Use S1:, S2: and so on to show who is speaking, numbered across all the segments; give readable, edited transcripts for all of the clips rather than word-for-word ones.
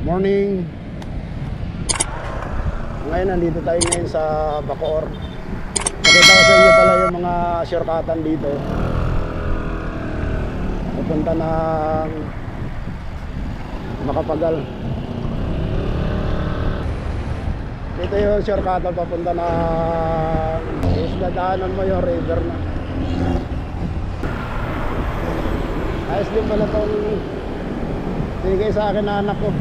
S1: Morning. Ngayon nandito tayo ngayon sa Bacoor. Nakita ko sa inyo pala yung mga shortcutan dito. Pupunta ng Makapagal. Dito yung shortcutan papunta ng dadaanan mo yung river na. Ayos din pala itong binigay sa akin na anak ko.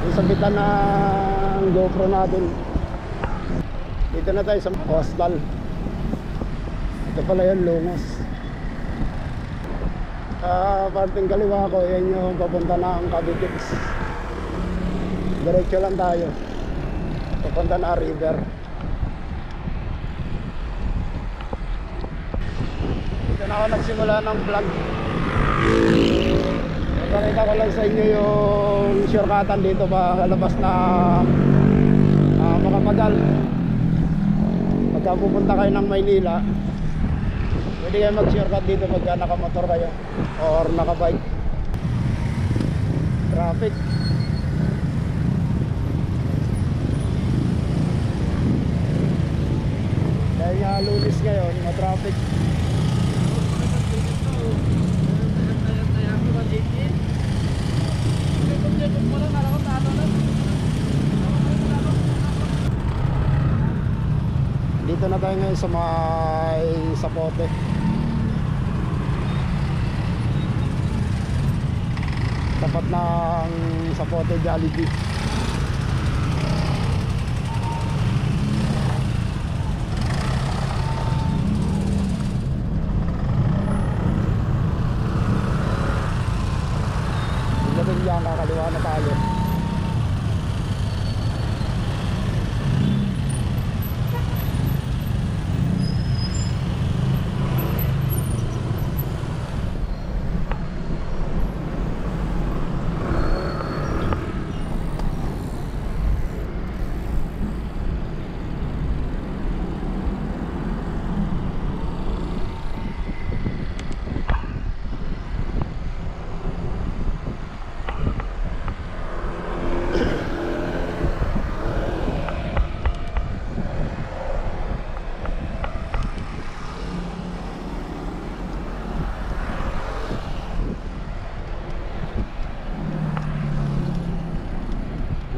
S1: Yung sabitan ng GoPro natin. Dito na tayo sa Coastal. Ito pala yung Lungos. Parting kaliwa ko, yan yung papunta ng Cavitex. Diretso lang tayo papunta na river. Dito na ako nagsimula ng vlog. Pakita ko lang sa inyo yung shortcutan dito pa labas na Makapagal. Pagka pupunta kayo ng Maynila, pwede kayo mag-shortcut dito pagka nakamotor kayo or nakabike. Traffic. Dahil nga Lunes ngayon, ma-traffic. Dito na tayo ngayon sa may Sapote. Tapat ng Sapote Jollibee. Dito yan, kakaliwa na tayo.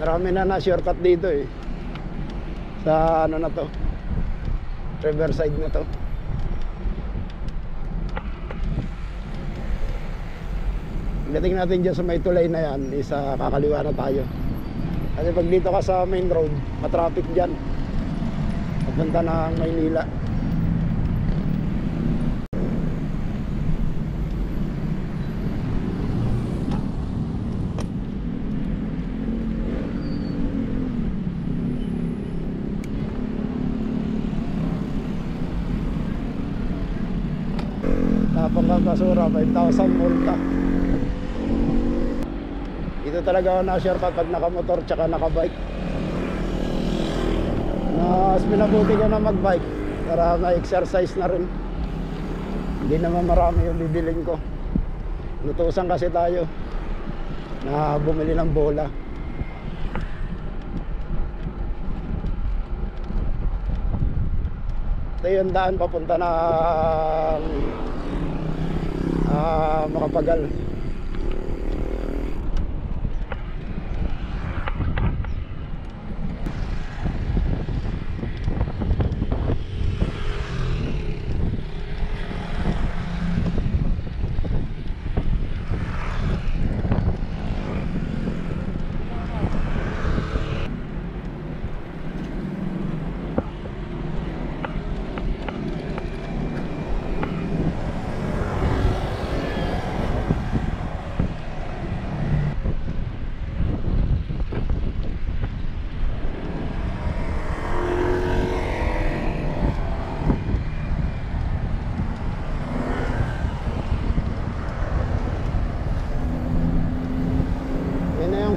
S1: Marami na shortcut dito eh. Sa ano na to, Riverside na to. Pagdating natin dyan sa may tulay na yan, isa kakaliwa na tayo. Kasi pag dito ka sa main road, matraffic dyan papunta ng Maynila. Pagkakasura, 5,000 multa. Dito talaga ako na-shortcut pag nakamotor tsaka nakabike. Mas minabuti ko na magbike para ma-exercise na rin. Hindi naman marami yung bibilin ko. Nutusan kasi tayo na bumili ng bola. Ito yung daan papunta na Makapagal.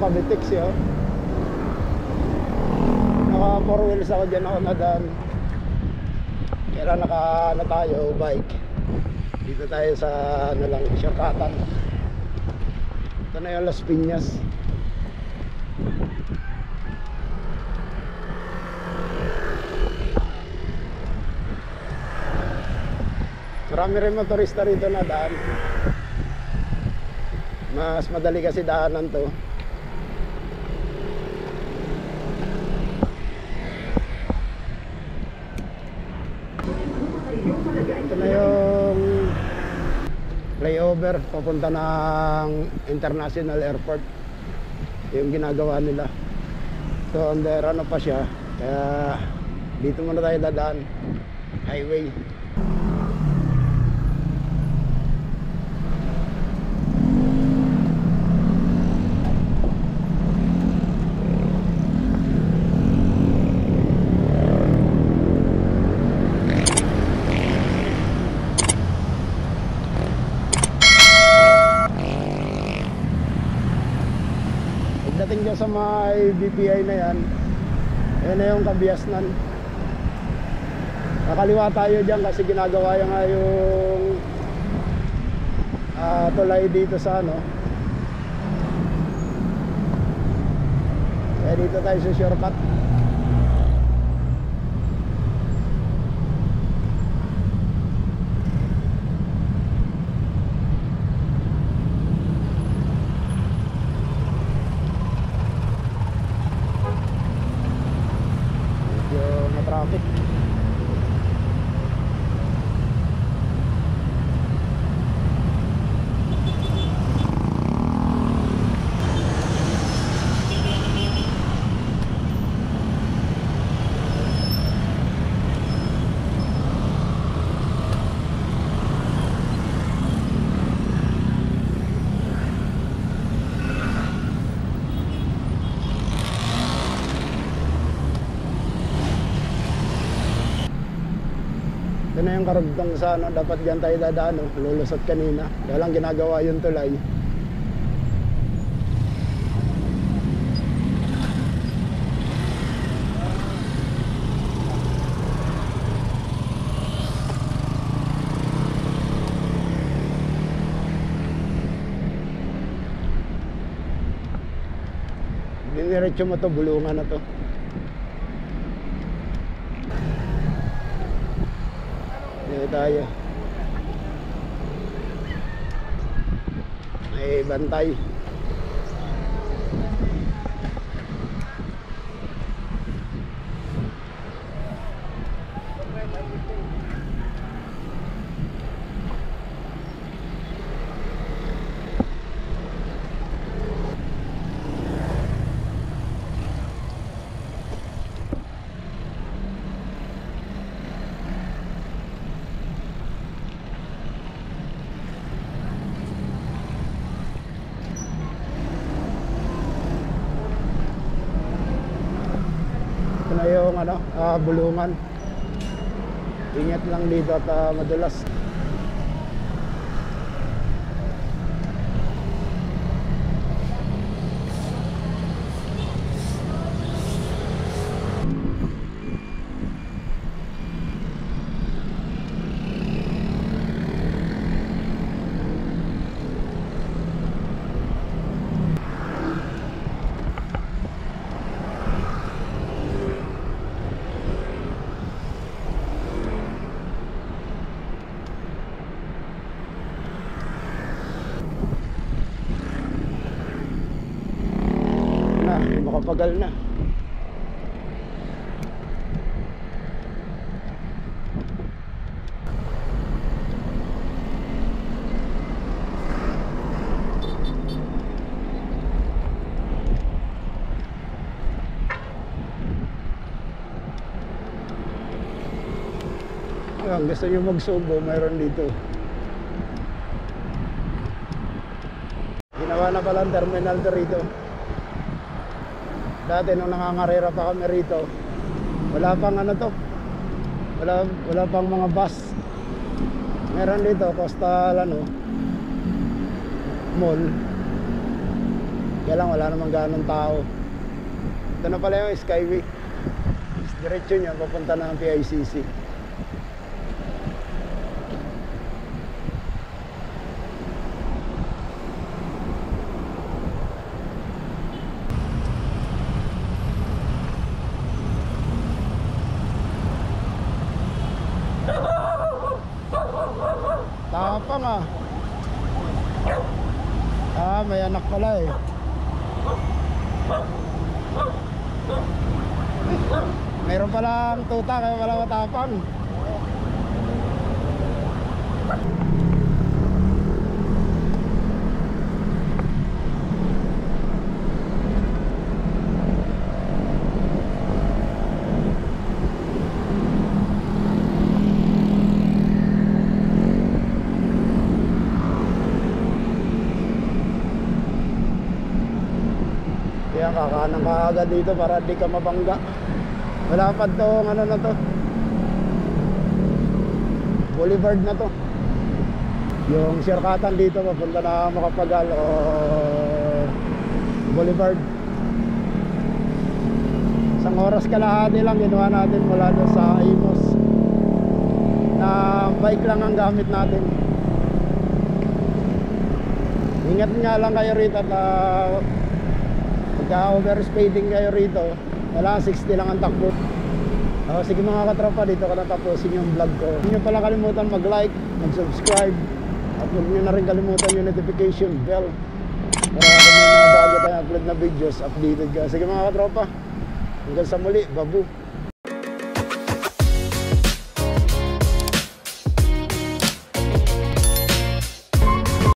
S1: Cavitex yun. Naka 4 wheels ako dyan ako nadaan. Kaya naka na tayo bike. Dito tayo sa ano lang, shortcutan. Ito na yung Las Piñas. Marami rin motorista rito na daan. Mas madali kasi daanan to. Ito na yung flyover papunta ng International Airport. Yung ginagawa nila. So under ano pa siya, kaya dito muna tayo dadaan, highway. Pagdating dyan sa may BPI na yan, yan na yung Kabiasnan. Nakaliwa tayo dyan kasi ginagawa yung tulay dito sa ano. Kaya dito tayo sa shortcut. Traffic. Ito na yung karugtong sa ano, dapat dyan tayo dadaan, no? Lulusot kanina. Dahil lang ginagawa yung tulay. Diniretso mo to, bulungan na to. Dito tayo. May bantay. Ito na yung ano, bulungan. Ingat lang dito at madulas. Makapagal na. Ayan, gusto nyo magsubo, mayroon dito. Ginawa na palang terminal to rito. Dati nung nangangarera pa kami rito, wala pang ano to, wala pang mga bus. Meron dito coastal ano, mall. Kaya lang wala namang ganong tao. Ito na pala yung Skyway. Diretso niya papunta ng PICC. Black pala eh. Meron palang tuta kaya pala matapang. Kaya kakanan ka agad dito para di ka mabangga. Wala pa tong ano na to, boulevard na to. Yung shortcutan dito papunta na Makapagal o boulevard. Isang oras kalahati lang ginawa natin mula doon sa Imos. Na bike lang ang gamit natin. Ingat nga lang kayo rito at pagka overspeeding kayo rito, wala, 60 lang ang takbo. Sige mga katropa, dito ko natapusin yung vlog ko. Huwag nyo pala kalimutan mag-like, mag-subscribe, at huwag nyo na rin kalimutan yung notification bell para kung may mga bago tayong upload na videos, updated ka. Sige mga katropa, hanggang sa muli, babu.